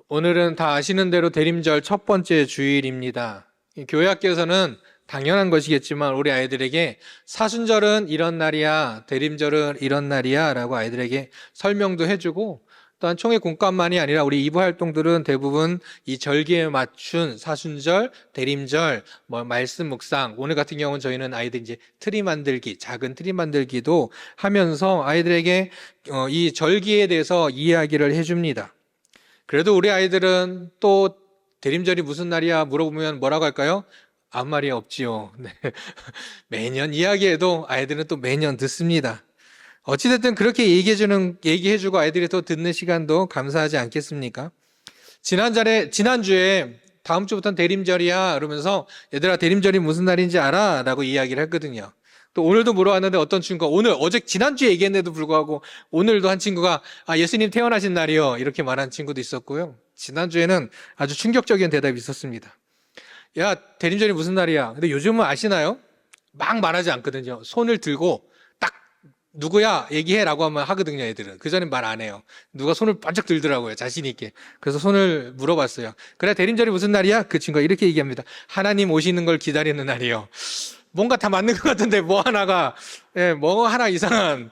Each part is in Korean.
오늘은 다 아시는 대로 대림절 첫 번째 주일입니다. 이 교회 학교에서는 당연한 것이겠지만 우리 아이들에게 사순절은 이런 날이야, 대림절은 이런 날이야 라고 아이들에게 설명도 해주고, 또한 총회 공과만이 아니라 우리 이부 활동들은 대부분 이 절기에 맞춘 사순절, 대림절, 말씀 묵상, 오늘 같은 경우는 저희는 아이들 이제 트리 만들기, 작은 트리 만들기도 하면서 아이들에게 이 절기에 대해서 이야기를 해줍니다. 그래도 우리 아이들은 또 대림절이 무슨 날이야 물어보면 뭐라고 할까요? 아무 말이 없지요. 네. 매년 이야기해도 아이들은 또 매년 듣습니다. 어찌됐든 그렇게 얘기해주고 아이들이 또 듣는 시간도 감사하지 않겠습니까? 지난주에 다음 주부터는 대림절이야 그러면서 얘들아 대림절이 무슨 날인지 알아? 라고 이야기를 했거든요. 또 오늘도 물어봤는데 어떤 친구가 지난주에 얘기했는데도 불구하고 오늘도 한 친구가 예수님 태어나신 날이요 이렇게 말한 친구도 있었고요. 지난주에는 아주 충격적인 대답이 있었습니다. 야, 대림절이 무슨 날이야? 근데 요즘은 아시나요? 막 말하지 않거든요. 손을 들고 딱 누구야? 얘기해라고 하면 하거든요, 애들은. 그전엔 말 안 해요. 누가 손을 반짝 들더라고요, 자신 있게. 그래서 손을 물어봤어요. 그래, 대림절이 무슨 날이야? 그 친구가 이렇게 얘기합니다. 하나님 오시는 걸 기다리는 날이요. 뭔가 다 맞는 것 같은데 뭐 하나 이상한,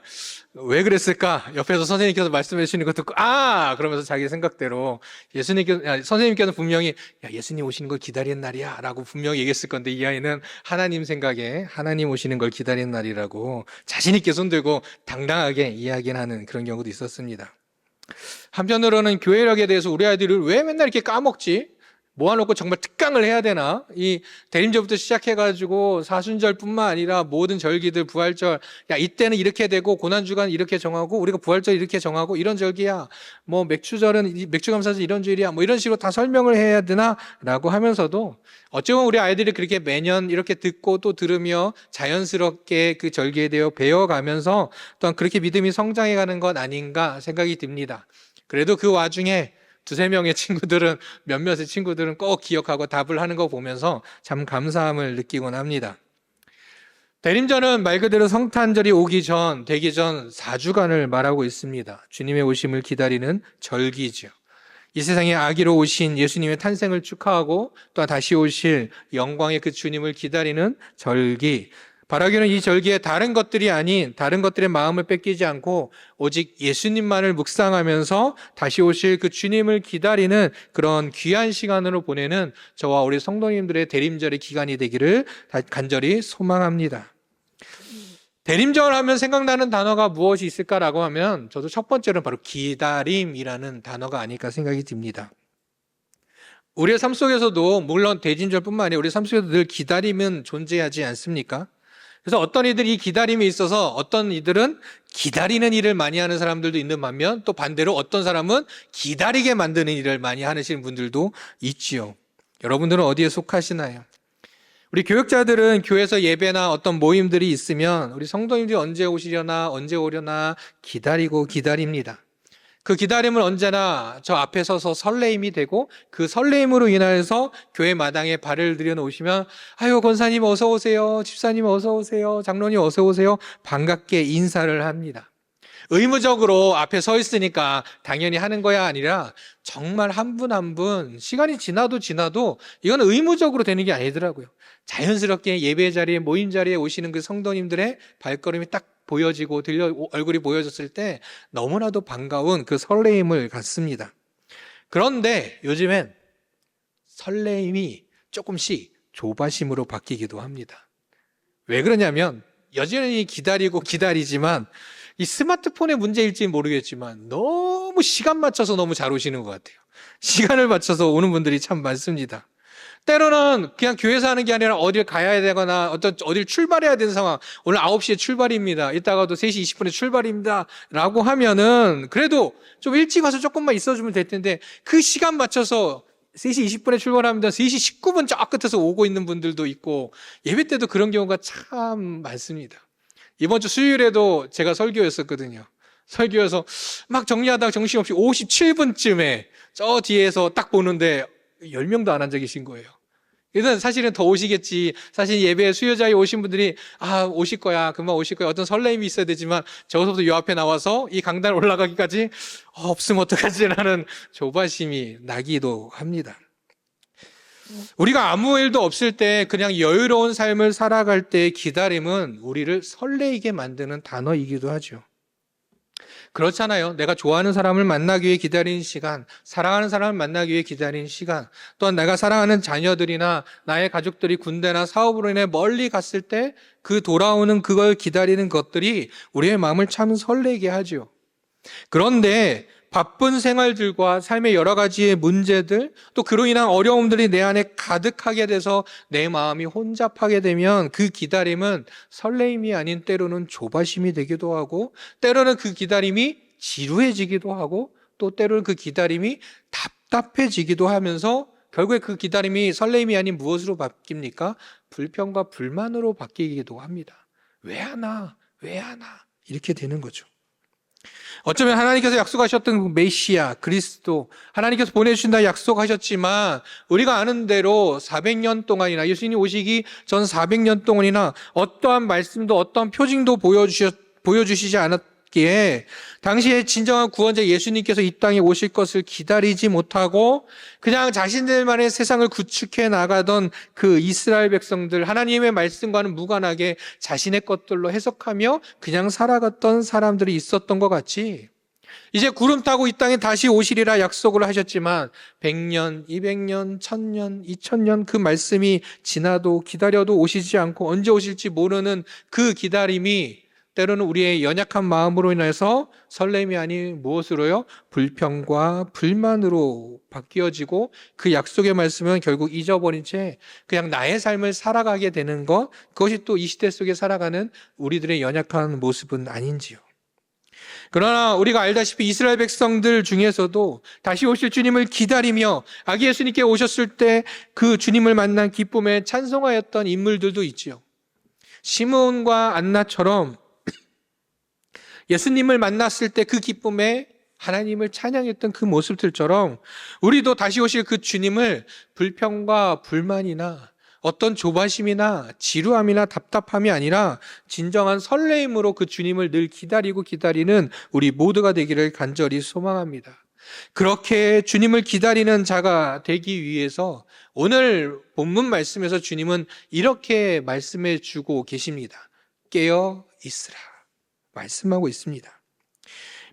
왜 그랬을까? 옆에서 선생님께서 말씀해 주시는 거 듣고 그러면서 자기 생각대로 선생님께서는 분명히 예수님 오시는 걸 기다리는 날이야 라고 분명히 얘기했을 건데, 이 아이는 하나님 생각에 하나님 오시는 걸 기다리는 날이라고 자신 있게 손들고 당당하게 이야기를 하는 그런 경우도 있었습니다. 한편으로는 교회력에 대해서 우리 아이들을 왜 맨날 이렇게 까먹지? 모아놓고 정말 특강을 해야 되나? 이 대림절부터 시작해가지고 사순절뿐만 아니라 모든 절기들, 부활절, 이때는 이렇게 되고 고난주간 이렇게 정하고 우리가 부활절 이렇게 정하고 이런 절기야. 맥주절은 맥주감사절 이런 주일이야. 이런 식으로 다 설명을 해야 되나? 라고 하면서도 어찌 보면 우리 아이들이 그렇게 매년 이렇게 듣고 또 들으며 자연스럽게 그 절기에 대해 배워가면서 또한 그렇게 믿음이 성장해가는 것 아닌가 생각이 듭니다. 그래도 그 와중에 두세 명의 친구들은, 몇몇의 친구들은 꼭 기억하고 답을 하는 거 보면서 참 감사함을 느끼곤 합니다. 대림절은 말 그대로 성탄절이 되기 전 4주간을 말하고 있습니다. 주님의 오심을 기다리는 절기죠. 이 세상에 아기로 오신 예수님의 탄생을 축하하고 또 다시 오실 영광의 그 주님을 기다리는 절기. 바라기는 이 절기에 다른 것들이 아닌 다른 것들의 마음을 뺏기지 않고 오직 예수님만을 묵상하면서 다시 오실 그 주님을 기다리는 그런 귀한 시간으로 보내는 저와 우리 성도님들의 대림절의 기간이 되기를 간절히 소망합니다. 대림절 하면 생각나는 단어가 무엇이 있을까라고 하면 저도 첫 번째로는 바로 기다림이라는 단어가 아닐까 생각이 듭니다. 우리의 삶 속에서도 물론 대림절뿐만 아니라 우리 삶 속에도 늘 기다림은 존재하지 않습니까? 그래서 어떤 이들이 이 기다림에 있어서 어떤 이들은 기다리는 일을 많이 하는 사람들도 있는 반면 또 반대로 어떤 사람은 기다리게 만드는 일을 많이 하시는 분들도 있지요. 여러분들은 어디에 속하시나요? 우리 교육자들은 교회에서 예배나 어떤 모임들이 있으면 우리 성도님들이 언제 오려나 기다리고 기다립니다. 그 기다림은 언제나 저 앞에 서서 설레임이 되고 그 설레임으로 인하여서 교회 마당에 발을 들여놓으시면 권사님 어서 오세요, 집사님 어서 오세요, 장로님 어서 오세요 반갑게 인사를 합니다. 의무적으로 앞에 서 있으니까 당연히 하는 거야 아니라 정말 한 분 한 분 시간이 지나도 이건 의무적으로 되는 게 아니더라고요. 자연스럽게 예배 자리에 모임 자리에 오시는 그 성도님들의 발걸음이 딱 보여지고 얼굴이 보여졌을 때 너무나도 반가운 그 설레임을 갖습니다. 그런데 요즘엔 설레임이 조금씩 조바심으로 바뀌기도 합니다. 왜 그러냐면 여전히 기다리지만 이 스마트폰의 문제일지 모르겠지만 너무 시간 맞춰서 너무 잘 오시는 것 같아요. 시간을 맞춰서 오는 분들이 참 많습니다. 때로는 그냥 교회에서 하는 게 아니라 어딜 가야 되거나 어딜 출발해야 되는 상황. 오늘 9시에 출발입니다. 이따가도 3시 20분에 출발입니다. 라고 하면은 그래도 좀 일찍 와서 조금만 있어주면 될 텐데 그 시간 맞춰서 3시 20분에 출발합니다. 3시 19분 저 끝에서 오고 있는 분들도 있고 예배 때도 그런 경우가 참 많습니다. 이번 주 수요일에도 제가 설교였었거든요. 설교여서 막 정리하다가 정신없이 57분쯤에 저 뒤에서 딱 보는데 10명도 안 앉아 계신 거예요. 그래서 사실은 더 오시겠지. 사실 예배 수요자에 오신 분들이 오실 거야. 금방 오실 거야. 어떤 설렘이 있어야 되지만 저기서부터 요 앞에 나와서 이 강단 올라가기까지 없으면 어떡하지라는 조바심이 나기도 합니다. 우리가 아무 일도 없을 때 그냥 여유로운 삶을 살아갈 때의 기다림은 우리를 설레이게 만드는 단어이기도 하죠. 그렇잖아요. 내가 좋아하는 사람을 만나기 위해 기다리는 시간, 사랑하는 사람을 만나기 위해 기다리는 시간, 또한 내가 사랑하는 자녀들이나 나의 가족들이 군대나 사업으로 인해 멀리 갔을 때 그 돌아오는 그걸 기다리는 것들이 우리의 마음을 참 설레게 하죠. 그런데 바쁜 생활들과 삶의 여러 가지의 문제들, 또 그로 인한 어려움들이 내 안에 가득하게 돼서 내 마음이 혼잡하게 되면 그 기다림은 설레임이 아닌 때로는 조바심이 되기도 하고, 때로는 그 기다림이 지루해지기도 하고, 또 때로는 그 기다림이 답답해지기도 하면서 결국에 그 기다림이 설레임이 아닌 무엇으로 바뀝니까? 불평과 불만으로 바뀌기도 합니다. 왜 하나? 왜 하나? 이렇게 되는 거죠. 어쩌면 하나님께서 약속하셨던 메시아, 그리스도, 하나님께서 보내주신다 약속하셨지만 우리가 아는 대로 400년 동안이나 예수님이 오시기 전 400년 동안이나 어떠한 말씀도 어떠한 표징도 보여주시지 않았기에 당시에 진정한 구원자 예수님께서 이 땅에 오실 것을 기다리지 못하고 그냥 자신들만의 세상을 구축해 나가던 그 이스라엘 백성들, 하나님의 말씀과는 무관하게 자신의 것들로 해석하며 그냥 살아갔던 사람들이 있었던 것 같이 이제 구름 타고 이 땅에 다시 오시리라 약속을 하셨지만 100년, 200년, 1000년, 2000년 그 말씀이 지나도 기다려도 오시지 않고 언제 오실지 모르는 그 기다림이 때로는 우리의 연약한 마음으로 인해서 설렘이 아닌 무엇으로요? 불평과 불만으로 바뀌어지고 그 약속의 말씀은 결국 잊어버린 채 그냥 나의 삶을 살아가게 되는 것, 그것이 또 이 시대 속에 살아가는 우리들의 연약한 모습은 아닌지요. 그러나 우리가 알다시피 이스라엘 백성들 중에서도 다시 오실 주님을 기다리며 아기 예수님께 오셨을 때 그 주님을 만난 기쁨에 찬송하였던 인물들도 있지요. 시므온과 안나처럼 예수님을 만났을 때 그 기쁨에 하나님을 찬양했던 그 모습들처럼 우리도 다시 오실 그 주님을 불평과 불만이나 어떤 조바심이나 지루함이나 답답함이 아니라 진정한 설레임으로 그 주님을 늘 기다리는 우리 모두가 되기를 간절히 소망합니다. 그렇게 주님을 기다리는 자가 되기 위해서 오늘 본문 말씀에서 주님은 이렇게 말씀해 주고 계십니다. 깨어 있으라 말씀하고 있습니다.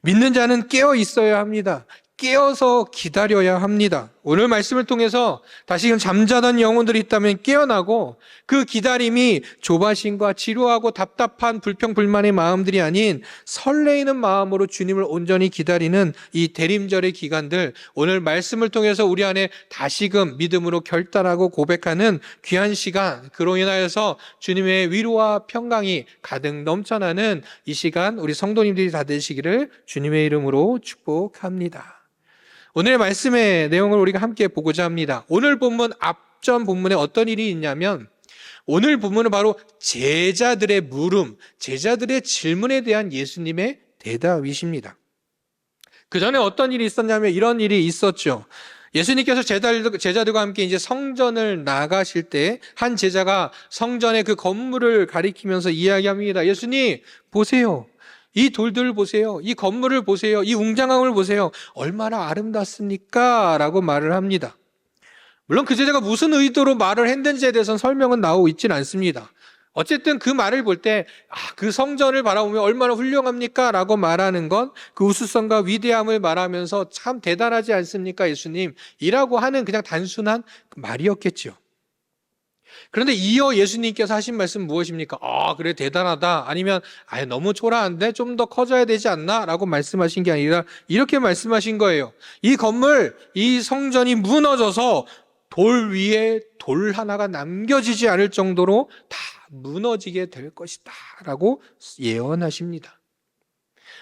믿는 자는 깨어 있어야 합니다. 깨어서 기다려야 합니다. 오늘 말씀을 통해서 다시금 잠자던 영혼들이 있다면 깨어나고 그 기다림이 조바심과 지루하고 답답한 불평불만의 마음들이 아닌 설레이는 마음으로 주님을 온전히 기다리는 이 대림절의 기간들, 오늘 말씀을 통해서 우리 안에 다시금 믿음으로 결단하고 고백하는 귀한 시간, 그로 인하여서 주님의 위로와 평강이 가득 넘쳐나는 이 시간 우리 성도님들이 다 되시기를 주님의 이름으로 축복합니다. 오늘의 말씀의 내용을 우리가 함께 보고자 합니다. 오늘 본문 앞전 본문에 어떤 일이 있냐면 오늘 본문은 바로 제자들의 물음, 제자들의 질문에 대한 예수님의 대답이십니다. 그 전에 어떤 일이 있었냐면 이런 일이 있었죠. 예수님께서 제자들과 함께 이제 성전을 나가실 때 한 제자가 성전의 그 건물을 가리키면서 이야기합니다. 예수님 보세요. 이 돌들을 보세요. 이 건물을 보세요. 이 웅장함을 보세요. 얼마나 아름답습니까? 라고 말을 합니다. 물론 그 제자가 무슨 의도로 말을 했는지에 대해서는 설명은 나오고 있지는 않습니다. 어쨌든 그 말을 볼 때 그 성전을 바라보면 얼마나 훌륭합니까? 라고 말하는 건 그 우수성과 위대함을 말하면서 참 대단하지 않습니까? 예수님 이라고 하는 그냥 단순한 말이었겠죠. 그런데 이어 예수님께서 하신 말씀 무엇입니까? 그래 대단하다. 아니면 너무 초라한데 좀 더 커져야 되지 않나? 라고 말씀하신 게 아니라 이렇게 말씀하신 거예요. 이 건물, 이 성전이 무너져서 돌 위에 돌 하나가 남겨지지 않을 정도로 다 무너지게 될 것이다 라고 예언하십니다.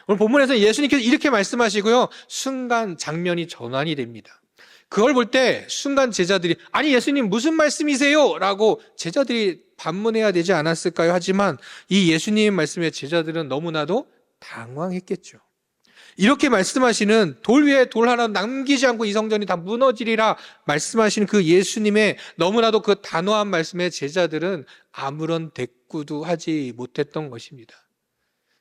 오늘 본문에서 예수님께서 이렇게 말씀하시고요. 순간 장면이 전환이 됩니다. 그걸 볼 때 순간 제자들이 아니 예수님 무슨 말씀이세요? 라고 제자들이 반문해야 되지 않았을까요? 하지만 이 예수님의 말씀에 제자들은 너무나도 당황했겠죠. 이렇게 말씀하시는 돌 위에 돌 하나 남기지 않고 이 성전이 다 무너지리라 말씀하시는 그 예수님의 너무나도 그 단호한 말씀에 제자들은 아무런 대꾸도 하지 못했던 것입니다.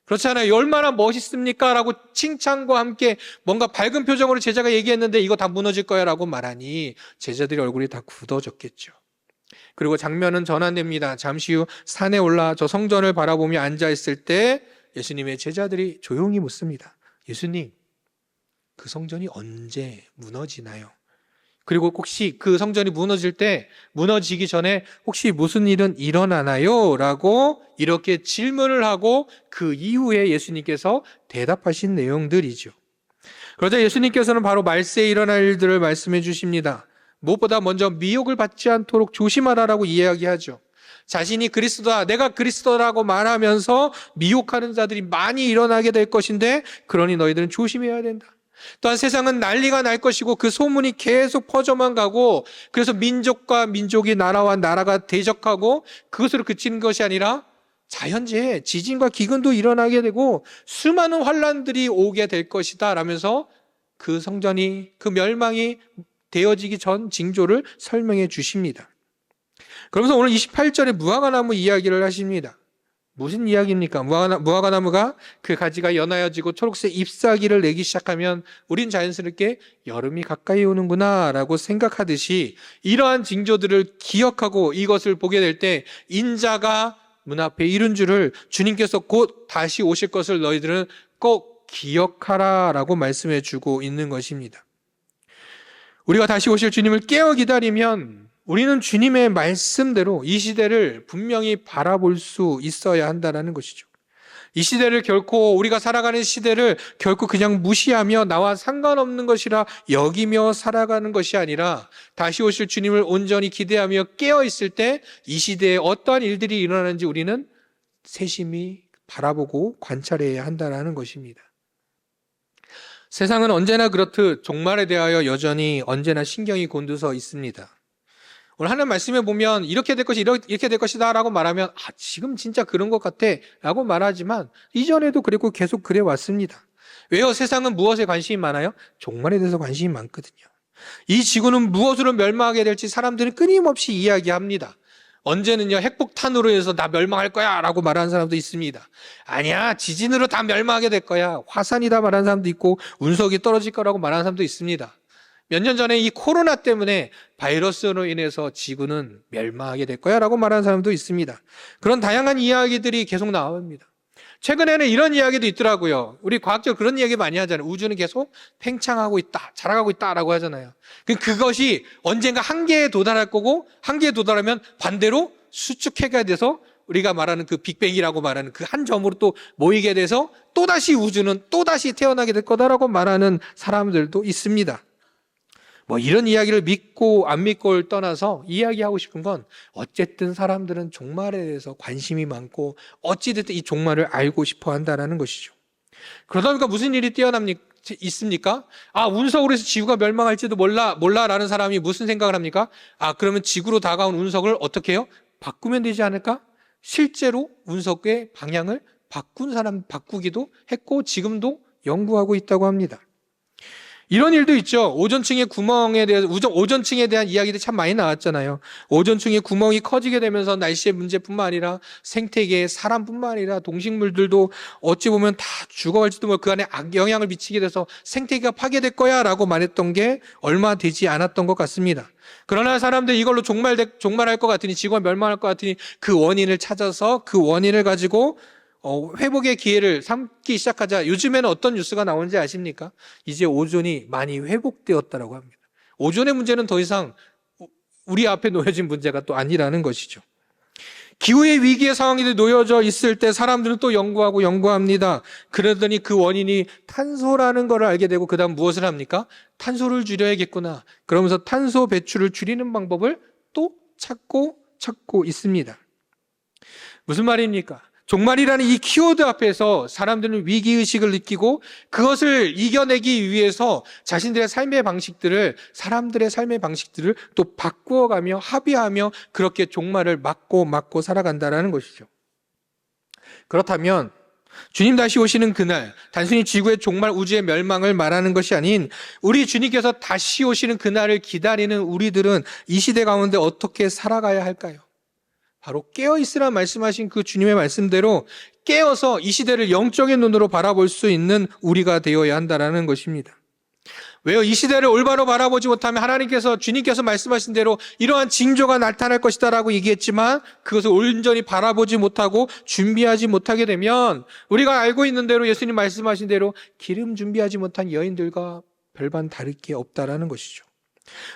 그렇잖아요. 얼마나 멋있습니까? 라고 칭찬과 함께 뭔가 밝은 표정으로 제자가 얘기했는데 이거 다 무너질 거야 라고 말하니 제자들의 얼굴이 다 굳어졌겠죠. 그리고 장면은 전환됩니다. 잠시 후 산에 올라 저 성전을 바라보며 앉아있을 때 예수님의 제자들이 조용히 묻습니다. 예수님, 그 성전이 언제 무너지나요? 그리고 혹시 그 성전이 무너질 때 무너지기 전에 혹시 무슨 일은 일어나나요? 라고 이렇게 질문을 하고 그 이후에 예수님께서 대답하신 내용들이죠. 그러자 예수님께서는 바로 말세에 일어날 일들을 말씀해 주십니다. 무엇보다 먼저 미혹을 받지 않도록 조심하라라고 이야기하죠. 자신이 그리스도다, 내가 그리스도라고 말하면서 미혹하는 자들이 많이 일어나게 될 것인데 그러니 너희들은 조심해야 된다. 또한 세상은 난리가 날 것이고 그 소문이 계속 퍼져만 가고 그래서 민족과 민족이 나라와 나라가 대적하고 그것으로 그치는 것이 아니라 자연재해, 지진과 기근도 일어나게 되고 수많은 환란들이 오게 될 것이다 라면서 그 성전이 그 멸망이 되어지기 전 징조를 설명해 주십니다. 그러면서 오늘 28절에 무화과나무 이야기를 하십니다. 무슨 이야기입니까? 무화과나무가 그 가지가 연하여지고 초록색 잎사귀를 내기 시작하면 우린 자연스럽게 여름이 가까이 오는구나 라고 생각하듯이 이러한 징조들을 기억하고 이것을 보게 될 때 인자가 문 앞에 이른 줄을 주님께서 곧 다시 오실 것을 너희들은 꼭 기억하라 라고 말씀해 주고 있는 것입니다. 우리가 다시 오실 주님을 깨어 기다리면 우리는 주님의 말씀대로 이 시대를 분명히 바라볼 수 있어야 한다는 것이죠. 이 시대를 결코 우리가 살아가는 시대를 결코 그냥 무시하며 나와 상관없는 것이라 여기며 살아가는 것이 아니라 다시 오실 주님을 온전히 기대하며 깨어 있을 때 이 시대에 어떠한 일들이 일어나는지 우리는 세심히 바라보고 관찰해야 한다는 것입니다. 세상은 언제나 그렇듯 종말에 대하여 여전히 언제나 신경이 곤두서 있습니다. 오늘 하나님 말씀에 보면 이렇게 될 것이 이렇게 될 것이다 라고 말하면 지금 진짜 그런 것 같아 라고 말하지만 이전에도 그랬고 계속 그래 왔습니다. 왜요? 세상은 무엇에 관심이 많아요? 종말에 대해서 관심이 많거든요. 이 지구는 무엇으로 멸망하게 될지 사람들은 끊임없이 이야기합니다. 언제는요 핵폭탄으로 해서 다 멸망할 거야 라고 말하는 사람도 있습니다. 아니야, 지진으로 다 멸망하게 될 거야, 화산이다 말하는 사람도 있고 운석이 떨어질 거라고 말하는 사람도 있습니다. 몇 년 전에 이 코로나 때문에 바이러스로 인해서 지구는 멸망하게 될 거야 라고 말하는 사람도 있습니다. 그런 다양한 이야기들이 계속 나옵니다. 최근에는 이런 이야기도 있더라고요. 우리 과학적으로 그런 이야기 많이 하잖아요. 우주는 계속 팽창하고 있다, 자라가고 있다라고 하잖아요. 그것이 언젠가 한계에 도달할 거고 한계에 도달하면 반대로 수축해가 돼서 우리가 말하는 그 빅뱅이라고 말하는 그 한 점으로 또 모이게 돼서 또다시 우주는 또다시 태어나게 될 거다라고 말하는 사람들도 있습니다. 이런 이야기를 믿고 안 믿고를 떠나서 이야기하고 싶은 건 어쨌든 사람들은 종말에 대해서 관심이 많고 어찌됐든 이 종말을 알고 싶어 한다는 것이죠. 그러다 보니까 무슨 일이 있습니까? 운석으로 해서 지구가 멸망할지도 몰라라는 사람이 무슨 생각을 합니까? 그러면 지구로 다가온 운석을 어떻게 해요? 바꾸면 되지 않을까? 실제로 운석의 방향을 바꾸기도 했고 지금도 연구하고 있다고 합니다. 이런 일도 있죠. 오존층의 대한 이야기들이 참 많이 나왔잖아요. 오존층의 구멍이 커지게 되면서 날씨의 문제뿐만 아니라 생태계, 사람뿐만 아니라 동식물들도 어찌 보면 다 죽어갈지도 모르고 그 안에 악영향을 미치게 돼서 생태계가 파괴될 거야 라고 말했던 게 얼마 되지 않았던 것 같습니다. 그러나 사람들이 이걸로 종말할 것 같으니, 지구가 멸망할 것 같으니 그 원인을 찾아서 그 원인을 가지고 회복의 기회를 삼기 시작하자. 요즘에는 어떤 뉴스가 나오는지 아십니까? 이제 오존이 많이 회복되었다라고 합니다. 오존의 문제는 더 이상 우리 앞에 놓여진 문제가 또 아니라는 것이죠. 기후의 위기의 상황이 놓여져 있을 때 사람들은 또 연구합니다. 그러더니 그 원인이 탄소라는 걸 알게 되고 그 다음 무엇을 합니까? 탄소를 줄여야겠구나. 그러면서 탄소 배출을 줄이는 방법을 또 찾고 있습니다. 무슨 말입니까? 종말이라는 이 키워드 앞에서 사람들은 위기의식을 느끼고 그것을 이겨내기 위해서 사람들의 삶의 방식들을 또 바꾸어가며 합의하며 그렇게 종말을 막고 살아간다는 것이죠. 그렇다면 주님 다시 오시는 그날, 단순히 지구의 종말, 우주의 멸망을 말하는 것이 아닌 우리 주님께서 다시 오시는 그날을 기다리는 우리들은 이 시대 가운데 어떻게 살아가야 할까요? 바로 깨어있으라 말씀하신 그 주님의 말씀대로 깨어서 이 시대를 영적인 눈으로 바라볼 수 있는 우리가 되어야 한다는 것입니다. 왜요? 이 시대를 올바로 바라보지 못하면 하나님께서, 주님께서 말씀하신 대로 이러한 징조가 나타날 것이다 라고 얘기했지만 그것을 온전히 바라보지 못하고 준비하지 못하게 되면 우리가 알고 있는 대로 예수님 말씀하신 대로 기름 준비하지 못한 여인들과 별반 다를 게 없다라는 것이죠.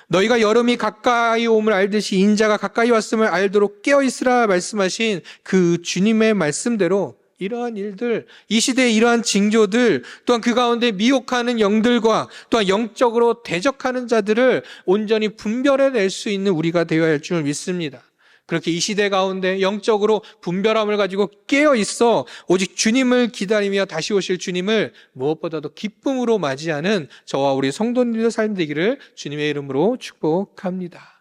너희가 여름이 가까이 옴을 알듯이 인자가 가까이 왔음을 알도록 깨어있으라 말씀하신 그 주님의 말씀대로 이러한 일들, 이 시대의 이러한 징조들, 또한 그 가운데 미혹하는 영들과 또한 영적으로 대적하는 자들을 온전히 분별해낼 수 있는 우리가 되어야 할 줄 믿습니다. 그렇게 이 시대 가운데 영적으로 분별함을 가지고 깨어있어 오직 주님을 기다리며 다시 오실 주님을 무엇보다도 기쁨으로 맞이하는 저와 우리 성도님들의 삶 되기를 주님의 이름으로 축복합니다.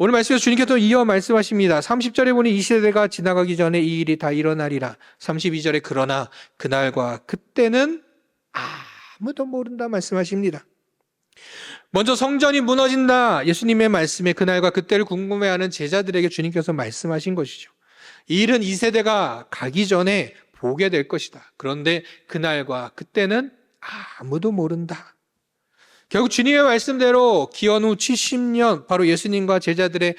오늘 말씀에서 주님께서 이어 말씀하십니다. 30절에 보니 이 시대가 지나가기 전에 이 일이 다 일어나리라. 32절에 그러나 그날과 그때는 아무도 모른다 말씀하십니다. 먼저 성전이 무너진다. 예수님의 말씀에 그날과 그때를 궁금해하는 제자들에게 주님께서 말씀하신 것이죠. 이 일은 이 세대가 가기 전에 보게 될 것이다. 그런데 그날과 그때는 아무도 모른다. 결국 주님의 말씀대로 기원 후 70년 바로 예수님과 제자들의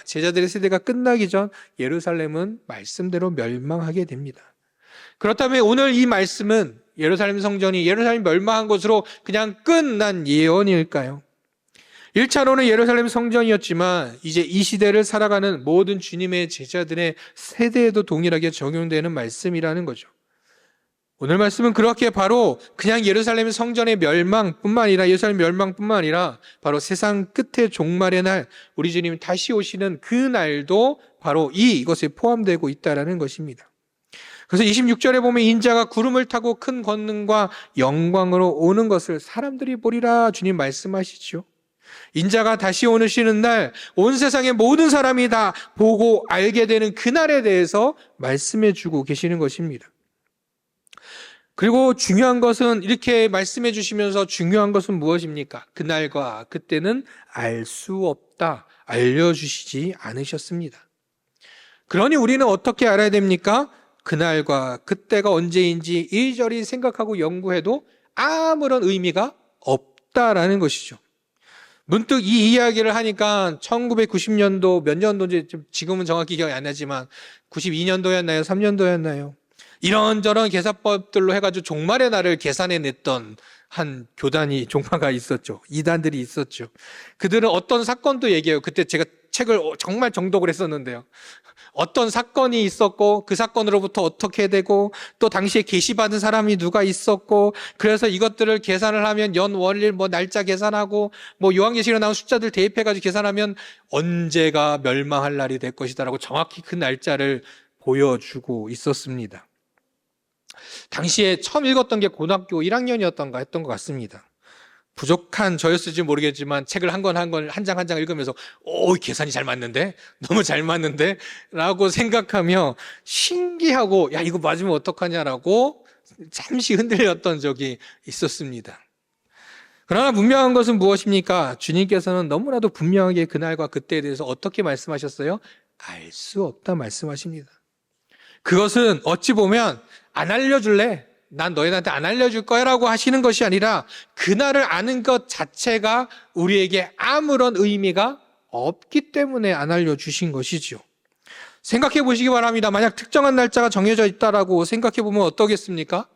제자들의 세대가 끝나기 전 예루살렘은 말씀대로 멸망하게 됩니다. 그렇다면 오늘 이 말씀은 예루살렘 성전이 예루살렘 멸망한 것으로 그냥 끝난 예언일까요? 1차로는 예루살렘 성전이었지만 이제 이 시대를 살아가는 모든 주님의 제자들의 세대에도 동일하게 적용되는 말씀이라는 거죠. 오늘 말씀은 그렇게 바로 그냥 예루살렘 성전의 멸망뿐만 아니라 예루살렘 멸망뿐만 아니라 바로 세상 끝의 종말의 날 우리 주님 다시 오시는 그 날도 바로 이것에 포함되고 있다는 것입니다. 그래서 26절에 보면 인자가 구름을 타고 큰 권능과 영광으로 오는 것을 사람들이 보리라 주님 말씀하시죠. 인자가 다시 오시는 날 온 세상의 모든 사람이 다 보고 알게 되는 그날에 대해서 말씀해 주고 계시는 것입니다. 그리고 중요한 것은 이렇게 말씀해 주시면서 중요한 것은 무엇입니까? 그날과 그때는 알 수 없다. 알려주시지 않으셨습니다. 그러니 우리는 어떻게 알아야 됩니까? 그날과 그때가 언제인지 이리저리 생각하고 연구해도 아무런 의미가 없다라는 것이죠. 문득 이 이야기를 하니까 1990년도 몇 년도인지 지금은 정확히 기억이 안 나지만 92년도였나요? 3년도였나요? 이런저런 계산법들로 해가지고 종말의 날을 계산해냈던 한 종파가 있었죠. 이단들이 있었죠. 그들은 어떤 사건도 얘기해요. 그때 제가 책을 정말 정독을 했었는데요. 어떤 사건이 있었고 그 사건으로부터 어떻게 되고 또 당시에 계시받은 사람이 누가 있었고 그래서 이것들을 계산을 하면 연, 월일, 날짜 계산하고 요한계시록에 나온 숫자들 대입해가지고 계산하면 언제가 멸망할 날이 될 것이다라고 정확히 그 날짜를 보여주고 있었습니다. 당시에 처음 읽었던 게 고등학교 1학년이었던가 했던 것 같습니다. 부족한 저였을지 모르겠지만 책을 한 장 한 장 읽으면서 계산이 잘 맞는데? 너무 잘 맞는데? 라고 생각하며 신기하고 야 이거 맞으면 어떡하냐라고 잠시 흔들렸던 적이 있었습니다. 그러나 분명한 것은 무엇입니까? 주님께서는 너무나도 분명하게 그날과 그때에 대해서 어떻게 말씀하셨어요? 알 수 없다 말씀하십니다. 그것은 어찌 보면 안 알려줄래? 난 너희한테 안 알려줄 거야 라고 하시는 것이 아니라 그날을 아는 것 자체가 우리에게 아무런 의미가 없기 때문에 안 알려주신 것이죠. 생각해 보시기 바랍니다. 만약 특정한 날짜가 정해져 있다라고 생각해 보면 어떠겠습니까?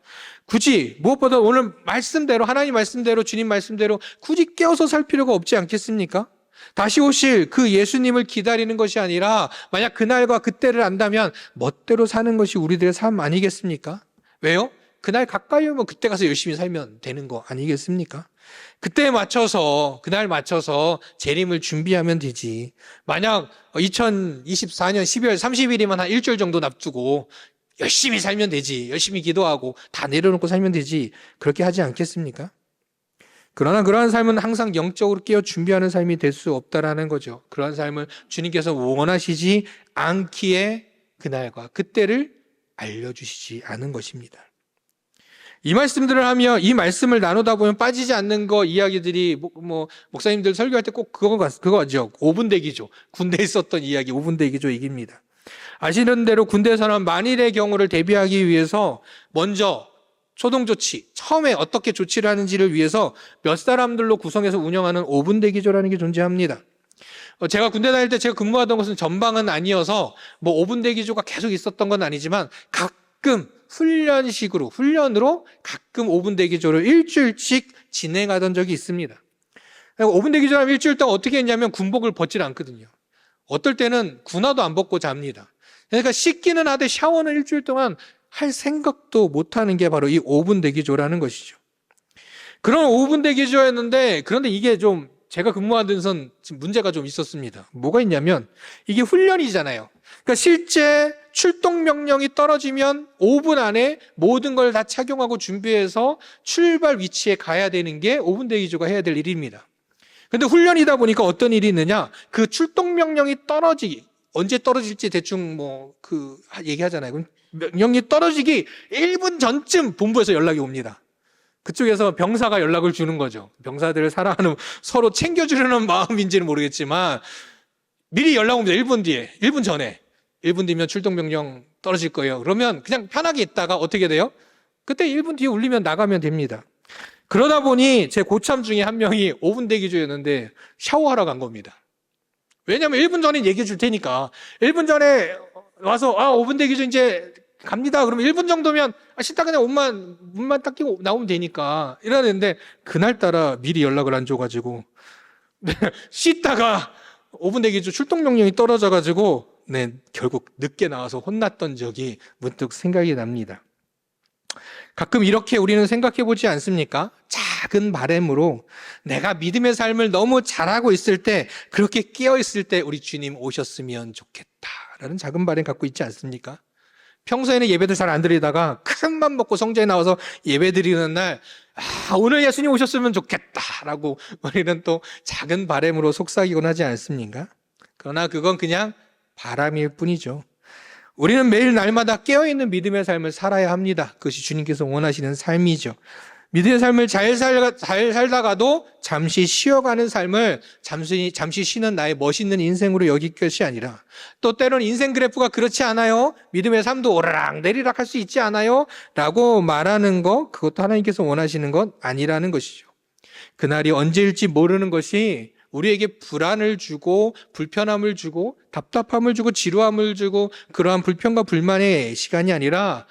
굳이 무엇보다 오늘 말씀대로 하나님 말씀대로 주님 말씀대로 굳이 깨어서 살 필요가 없지 않겠습니까? 다시 오실 그 예수님을 기다리는 것이 아니라 만약 그날과 그때를 안다면 멋대로 사는 것이 우리들의 삶 아니겠습니까? 왜요? 그날 가까이 오면 그때 가서 열심히 살면 되는 거 아니겠습니까? 그때에 맞춰서 그날 맞춰서 재림을 준비하면 되지. 만약 2024년 12월 30일이면 한 일주일 정도 납두고 열심히 살면 되지. 열심히 기도하고 다 내려놓고 살면 되지. 그렇게 하지 않겠습니까? 그러나 그러한 삶은 항상 영적으로 깨어 준비하는 삶이 될 수 없다라는 거죠. 그러한 삶을 주님께서 원하시지 않기에 그날과 그때를 알려주시지 않은 것입니다. 이 말씀들을 하며 이 말씀을 나누다 보면 빠지지 않는 거 이야기들이 목사님들 설교할 때 꼭 그거죠. 5분 대기조. 군대에 있었던 이야기 5분 대기조 얘기입니다. 아시는 대로 군대에서는 만일의 경우를 대비하기 위해서 먼저 초동 조치, 처음에 어떻게 조치를 하는지를 위해서 몇 사람들로 구성해서 운영하는 5분 대기조라는 게 존재합니다. 제가 군대 다닐 때 제가 근무하던 것은 전방은 아니어서 5분 대기조가 계속 있었던 건 아니지만 가끔 훈련으로 가끔 5분 대기조를 일주일씩 진행하던 적이 있습니다. 5분 대기조라면 일주일 동안 어떻게 했냐면 군복을 벗질 않거든요. 어떨 때는 군화도 안 벗고 잡니다. 그러니까 씻기는 하되 샤워는 일주일 동안 할 생각도 못하는 게 바로 이 5분 대기조라는 것이죠. 그런 5분 대기조였는데 그런데 이게 좀 제가 근무하던 데선 문제가 좀 있었습니다. 뭐가 있냐면 이게 훈련이잖아요. 그러니까 실제 출동 명령이 떨어지면 5분 안에 모든 걸 다 착용하고 준비해서 출발 위치에 가야 되는 게 5분 대기조가 해야 될 일입니다. 근데 훈련이다 보니까 어떤 일이 있느냐? 그 출동 명령이 언제 떨어질지 대충 얘기하잖아요. 그럼 명령이 떨어지기 1분 전쯤 본부에서 연락이 옵니다. 그쪽에서 병사가 연락을 주는 거죠. 병사들을 사랑하는 서로 챙겨주려는 마음인지는 모르겠지만 미리 연락 옵니다. 1분 뒤에, 1분 전에. 1분 뒤면 출동명령 떨어질 거예요. 그러면 그냥 편하게 있다가 어떻게 돼요? 그때 1분 뒤에 울리면 나가면 됩니다. 그러다 보니 제 고참 중에 한 명이 5분 대기조였는데 샤워하러 간 겁니다. 왜냐면 1분 전에 얘기해 줄 테니까 1분 전에 와서 5분 대기조 이제 갑니다. 그러면 1분 정도면 씻다 그냥 문만 딱 끼고 나오면 되니까 이러는데 그날따라 미리 연락을 안 줘가지고 씻다가 5분 대기조 출동 명령이 떨어져가지고 결국 늦게 나와서 혼났던 적이 문득 생각이 납니다. 가끔 이렇게 우리는 생각해 보지 않습니까? 작은 바램으로 내가 믿음의 삶을 너무 잘하고 있을 때, 그렇게 깨어 있을 때 우리 주님 오셨으면 좋겠다라는 작은 바램 갖고 있지 않습니까? 평소에는 예배도 잘 안 드리다가 큰 맘 먹고 성전에 나와서 예배 드리는 날 오늘 예수님 오셨으면 좋겠다라고 우리는 또 작은 바램으로 속삭이곤 하지 않습니까? 그러나 그건 그냥 바람일 뿐이죠. 우리는 매일 날마다 깨어있는 믿음의 삶을 살아야 합니다. 그것이 주님께서 원하시는 삶이죠. 믿음의 삶을 잘 살다가도 잠시 쉬어가는 삶을 잠시 쉬는 나의 멋있는 인생으로 여길 것이 아니라, 또 때로는 인생 그래프가 그렇지 않아요? 믿음의 삶도 오르락 내리락 할 수 있지 않아요? 라고 말하는 것, 그것도 하나님께서 원하시는 것 아니라는 것이죠. 그날이 언제일지 모르는 것이 우리에게 불안을 주고 불편함을 주고 답답함을 주고 지루함을 주고 그러한 불평과 불만의 시간이 아니라,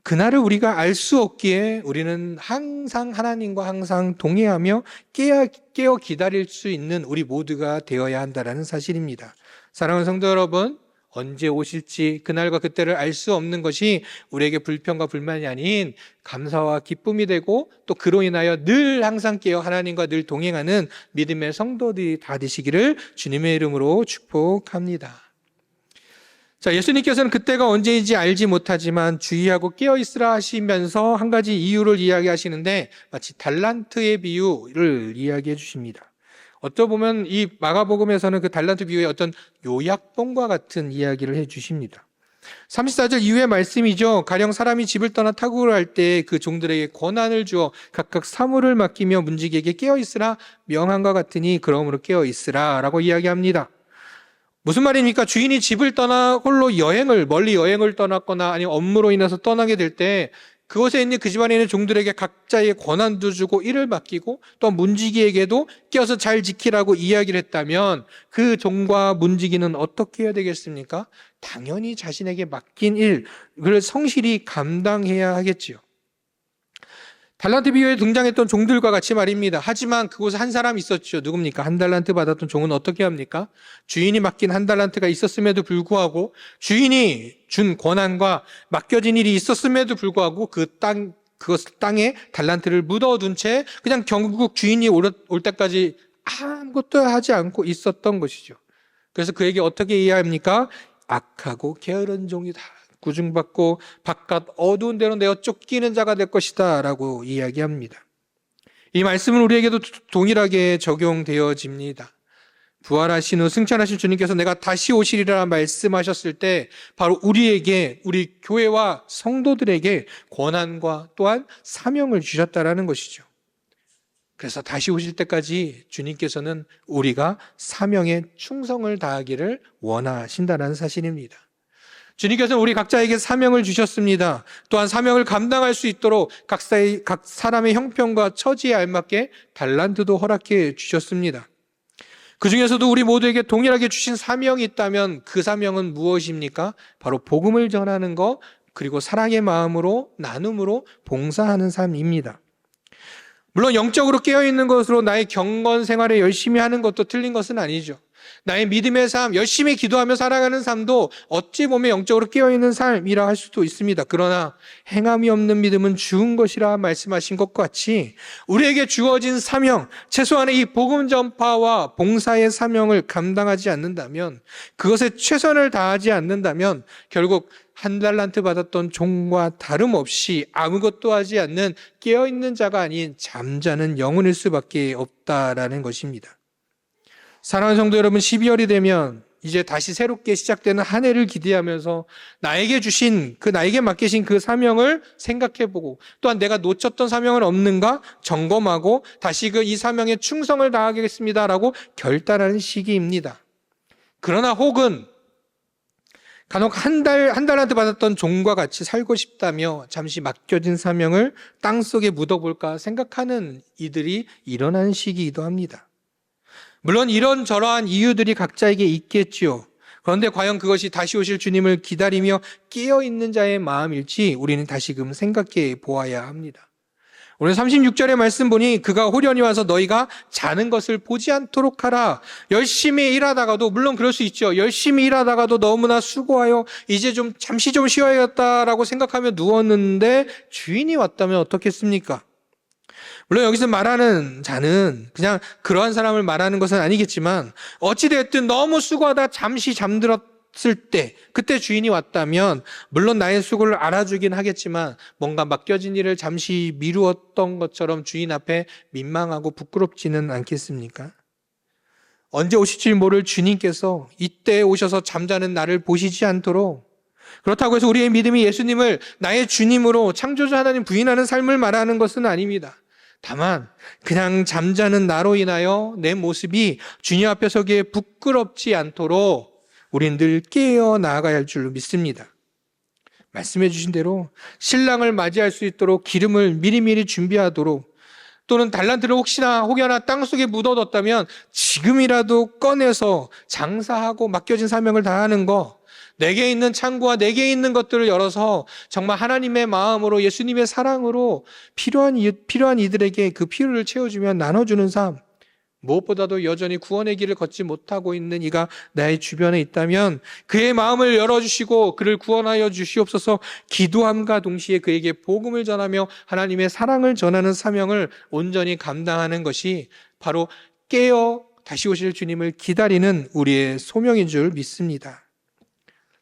그날을 우리가 알 수 없기에 우리는 항상 하나님과 항상 동의하며 깨어 기다릴 수 있는 우리 모두가 되어야 한다는 사실입니다. 사랑하는 성도 여러분, 언제 오실지 그날과 그때를 알 수 없는 것이 우리에게 불평과 불만이 아닌 감사와 기쁨이 되고, 또 그로 인하여 늘 항상 깨어 하나님과 늘 동행하는 믿음의 성도들이 다 되시기를 주님의 이름으로 축복합니다. 자, 예수님께서는 그때가 언제인지 알지 못하지만 주의하고 깨어 있으라 하시면서 한 가지 이유를 이야기하시는데, 마치 달란트의 비유를 이야기해 주십니다. 어쩌보면 이 마가복음에서는 그 달란트 비유의 어떤 요약본과 같은 이야기를 해 주십니다. 34절 이후의 말씀이죠. 가령 사람이 집을 떠나 타국을 할 때 그 종들에게 권한을 주어 각각 사물을 맡기며 문지기에게 깨어 있으라 명한과 같으니 그러므로 깨어 있으라 라고 이야기합니다. 무슨 말입니까? 주인이 집을 떠나 홀로 멀리 여행을 떠났거나 아니면 업무로 인해서 떠나게 될 때 그곳에 있는 그 집안에 있는 종들에게 각자의 권한도 주고 일을 맡기고 또 문지기에게도 깨어서 잘 지키라고 이야기를 했다면, 그 종과 문지기는 어떻게 해야 되겠습니까? 당연히 자신에게 맡긴 일을 성실히 감당해야 하겠지요. 달란트 비유에 등장했던 종들과 같이 말입니다. 하지만 그곳에 한 사람이 있었죠. 누굽니까? 한 달란트 받았던 종은 어떻게 합니까? 주인이 맡긴 한 달란트가 있었음에도 불구하고, 주인이 준 권한과 맡겨진 일이 있었음에도 불구하고 그것을 땅에 달란트를 묻어둔 채 그냥 결국 주인이 올 때까지 아무것도 하지 않고 있었던 것이죠. 그래서 그에게 어떻게 이해합니까? 악하고 게으른 종이다. 구중받고 바깥 어두운 데로 내어 쫓기는 자가 될 것이다 라고 이야기합니다. 이 말씀은 우리에게도 동일하게 적용되어집니다. 부활하신 후 승천하신 주님께서 내가 다시 오시리라 말씀하셨을 때 바로 우리에게, 우리 교회와 성도들에게 권한과 또한 사명을 주셨다라는 것이죠. 그래서 다시 오실 때까지 주님께서는 우리가 사명에 충성을 다하기를 원하신다는 사실입니다. 주님께서는 우리 각자에게 사명을 주셨습니다. 또한 사명을 감당할 수 있도록 각 사람의 형편과 처지에 알맞게 달란트도 허락해 주셨습니다. 그 중에서도 우리 모두에게 동일하게 주신 사명이 있다면 그 사명은 무엇입니까? 바로 복음을 전하는 것, 그리고 사랑의 마음으로 나눔으로 봉사하는 삶입니다. 물론 영적으로 깨어있는 것으로 나의 경건 생활에 열심히 하는 것도 틀린 것은 아니죠. 나의 믿음의 삶, 열심히 기도하며 살아가는 삶도 어찌 보면 영적으로 깨어있는 삶이라 할 수도 있습니다. 그러나 행함이 없는 믿음은 죽은 것이라 말씀하신 것 같이 우리에게 주어진 사명, 최소한의 이 복음 전파와 봉사의 사명을 감당하지 않는다면, 그것에 최선을 다하지 않는다면 결국 한 달란트 받았던 종과 다름없이 아무것도 하지 않는 깨어있는 자가 아닌 잠자는 영혼일 수밖에 없다라는 것입니다. 사랑하는 성도 여러분, 12월이 되면 이제 다시 새롭게 시작되는 한 해를 기대하면서 나에게 맡기신 그 사명을 생각해보고, 또한 내가 놓쳤던 사명은 없는가 점검하고 다시 이 사명에 충성을 다하겠습니다라고 결단하는 시기입니다. 그러나 혹은 간혹 한 달한테 받았던 종과 같이 살고 싶다며 잠시 맡겨진 사명을 땅속에 묻어볼까 생각하는 이들이 일어나는 시기이기도 합니다. 물론 이런저러한 이유들이 각자에게 있겠지요. 그런데 과연 그것이 다시 오실 주님을 기다리며 깨어있는 자의 마음일지 우리는 다시금 생각해 보아야 합니다. 오늘 36절의 말씀 보니 그가 호련히 와서 너희가 자는 것을 보지 않도록 하라. 열심히 일하다가도, 물론 그럴 수 있죠. 열심히 일하다가도 너무나 수고하여 이제 잠시 좀 쉬어야겠다라고 생각하며 누웠는데 주인이 왔다면 어떻겠습니까? 물론 여기서 말하는 자는 그냥 그러한 사람을 말하는 것은 아니겠지만, 어찌됐든 너무 수고하다 잠시 잠들었을 때, 그때 주인이 왔다면 물론 나의 수고를 알아주긴 하겠지만 뭔가 맡겨진 일을 잠시 미루었던 것처럼 주인 앞에 민망하고 부끄럽지는 않겠습니까? 언제 오실지 모를 주님께서 이때 오셔서 잠자는 나를 보시지 않도록, 그렇다고 해서 우리의 믿음이 예수님을 나의 주님으로 창조주 하나님 부인하는 삶을 말하는 것은 아닙니다. 다만 그냥 잠자는 나로 인하여 내 모습이 주님 앞에 서기에 부끄럽지 않도록 우리는 늘 깨어 나아가야 할 줄로 믿습니다. 말씀해 주신 대로 신랑을 맞이할 수 있도록 기름을 미리미리 준비하도록, 또는 달란트를 혹여나 땅속에 묻어뒀다면 지금이라도 꺼내서 장사하고 맡겨진 사명을 다하는 것, 내게 있는 창고와 내게 있는 것들을 열어서 정말 하나님의 마음으로, 예수님의 사랑으로 필요한 이들에게 그 필요를 채워주며 나눠주는 삶, 무엇보다도 여전히 구원의 길을 걷지 못하고 있는 이가 나의 주변에 있다면 그의 마음을 열어주시고 그를 구원하여 주시옵소서 기도함과 동시에 그에게 복음을 전하며 하나님의 사랑을 전하는 사명을 온전히 감당하는 것이 바로 깨어 다시 오실 주님을 기다리는 우리의 소명인 줄 믿습니다.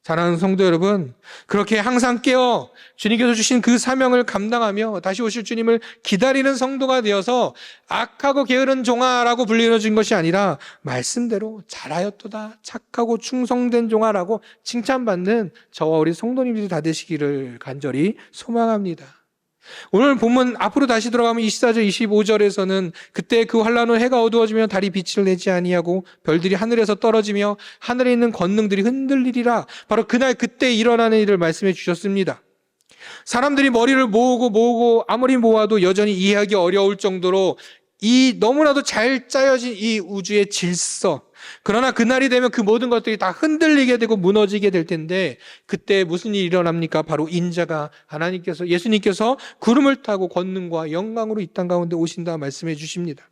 사랑하는 성도 여러분, 그렇게 항상 깨어 주님께서 주신 그 사명을 감당하며 다시 오실 주님을 기다리는 성도가 되어서 악하고 게으른 종아라고 불리어진 것이 아니라 말씀대로 잘하였도다, 착하고 충성된 종아라고 칭찬받는 저와 우리 성도님들이 다 되시기를 간절히 소망합니다. 오늘 본문 앞으로 다시 들어가면 24절 25절에서는 그때 그 환난 후 해가 어두워지며 달이 빛을 내지 아니하고 별들이 하늘에서 떨어지며 하늘에 있는 권능들이 흔들리리라, 바로 그날 그때 일어나는 일을 말씀해 주셨습니다. 사람들이 머리를 모으고 아무리 모아도 여전히 이해하기 어려울 정도로 이 너무나도 잘 짜여진 이 우주의 질서, 그러나 그날이 되면 그 모든 것들이 다 흔들리게 되고 무너지게 될 텐데, 그때 무슨 일이 일어납니까? 바로 인자가, 하나님께서, 예수님께서 구름을 타고 권능과 영광으로 이 땅 가운데 오신다 말씀해 주십니다.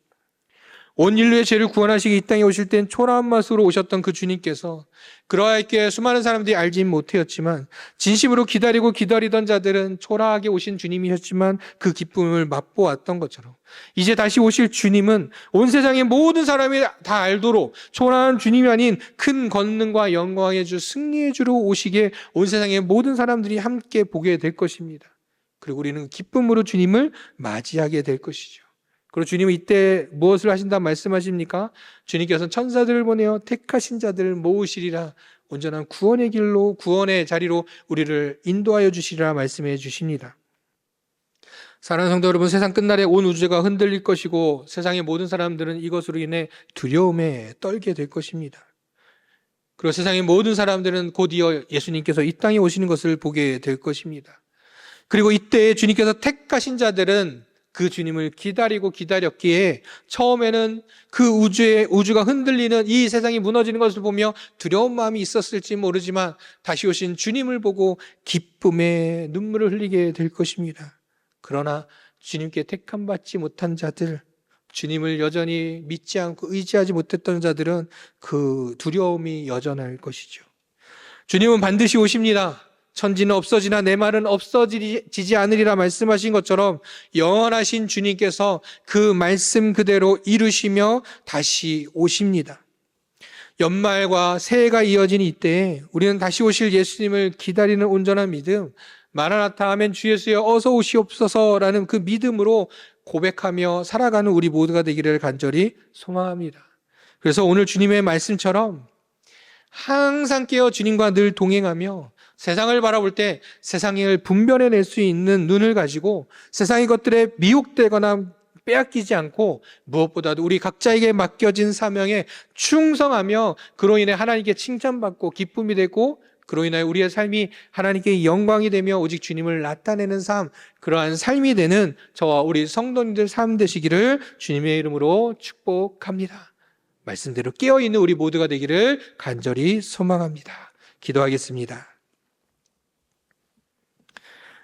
온 인류의 죄를 구원하시기 이 땅에 오실 땐 초라한 맛으로 오셨던 그 주님께서 그러하게 수많은 사람들이 알지 못하였지만 진심으로 기다리던 자들은 초라하게 오신 주님이셨지만 그 기쁨을 맛보았던 것처럼 이제 다시 오실 주님은 온 세상의 모든 사람이 다 알도록 초라한 주님이 아닌 큰 권능과 영광의 주, 승리의 주로 오시게 온 세상의 모든 사람들이 함께 보게 될 것입니다. 그리고 우리는 기쁨으로 주님을 맞이하게 될 것이죠. 그리고 주님은 이때 무엇을 하신다 말씀하십니까? 주님께서는 천사들을 보내어 택하신 자들을 모으시리라, 온전한 구원의 길로, 구원의 자리로 우리를 인도하여 주시리라 말씀해 주십니다. 사랑하는 성도 여러분, 세상 끝날에 온 우주가 흔들릴 것이고 세상의 모든 사람들은 이것으로 인해 두려움에 떨게 될 것입니다. 그리고 세상의 모든 사람들은 곧이어 예수님께서 이 땅에 오시는 것을 보게 될 것입니다. 그리고 이때 주님께서 택하신 자들은 그 주님을 기다렸기에 처음에는 그 우주가 흔들리는 이 세상이 무너지는 것을 보며 두려운 마음이 있었을지 모르지만 다시 오신 주님을 보고 기쁨의 눈물을 흘리게 될 것입니다. 그러나 주님께 택함받지 못한 자들, 주님을 여전히 믿지 않고 의지하지 못했던 자들은 그 두려움이 여전할 것이죠. 주님은 반드시 오십니다. 천지는 없어지나 내 말은 없어지지 않으리라 말씀하신 것처럼 영원하신 주님께서 그 말씀 그대로 이루시며 다시 오십니다. 연말과 새해가 이어진 이때에 우리는 다시 오실 예수님을 기다리는 온전한 믿음, 마라나타 아멘 주 예수여 어서 오시옵소서라는 그 믿음으로 고백하며 살아가는 우리 모두가 되기를 간절히 소망합니다. 그래서 오늘 주님의 말씀처럼 항상 깨어 주님과 늘 동행하며 세상을 바라볼 때 세상을 분별해낼 수 있는 눈을 가지고 세상의 것들에 미혹되거나 빼앗기지 않고 무엇보다도 우리 각자에게 맡겨진 사명에 충성하며 그로 인해 하나님께 칭찬받고 기쁨이 되고 그로 인하여 우리의 삶이 하나님께 영광이 되며 오직 주님을 나타내는 삶, 그러한 삶이 되는 저와 우리 성도님들 삶 되시기를 주님의 이름으로 축복합니다. 말씀대로 깨어있는 우리 모두가 되기를 간절히 소망합니다. 기도하겠습니다.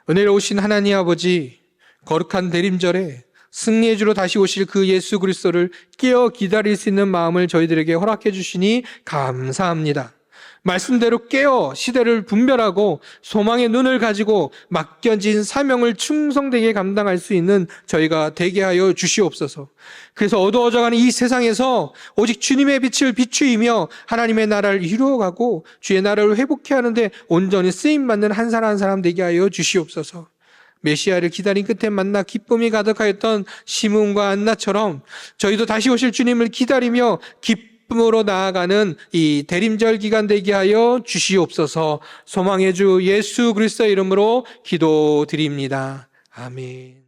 은혜로우신 하나님 아버지, 거룩한 대림절에 승리의 주로 다시 오실 그 예수 그리스도를 깨어 기다릴 수 있는 마음을 저희들에게 허락해 주시니 감사합니다. 말씀대로 깨어 시대를 분별하고 소망의 눈을 가지고 맡겨진 사명을 충성되게 감당할 수 있는 저희가 되게 하여 주시옵소서. 그래서 어두워져가는 이 세상에서 오직 주님의 빛을 비추이며 하나님의 나라를 이루어가고 주의 나라를 회복해 하는데 온전히 쓰임받는 한 사람 한 사람 되게 하여 주시옵소서. 메시아를 기다린 끝에 만나 기쁨이 가득하였던 시므온과 안나처럼 저희도 다시 오실 주님을 기다리며 기쁨으로 나아가는 이 대림절 기간 되게 하여 주시옵소서. 소망의 주 예수 그리스도의 이름으로 기도드립니다. 아멘.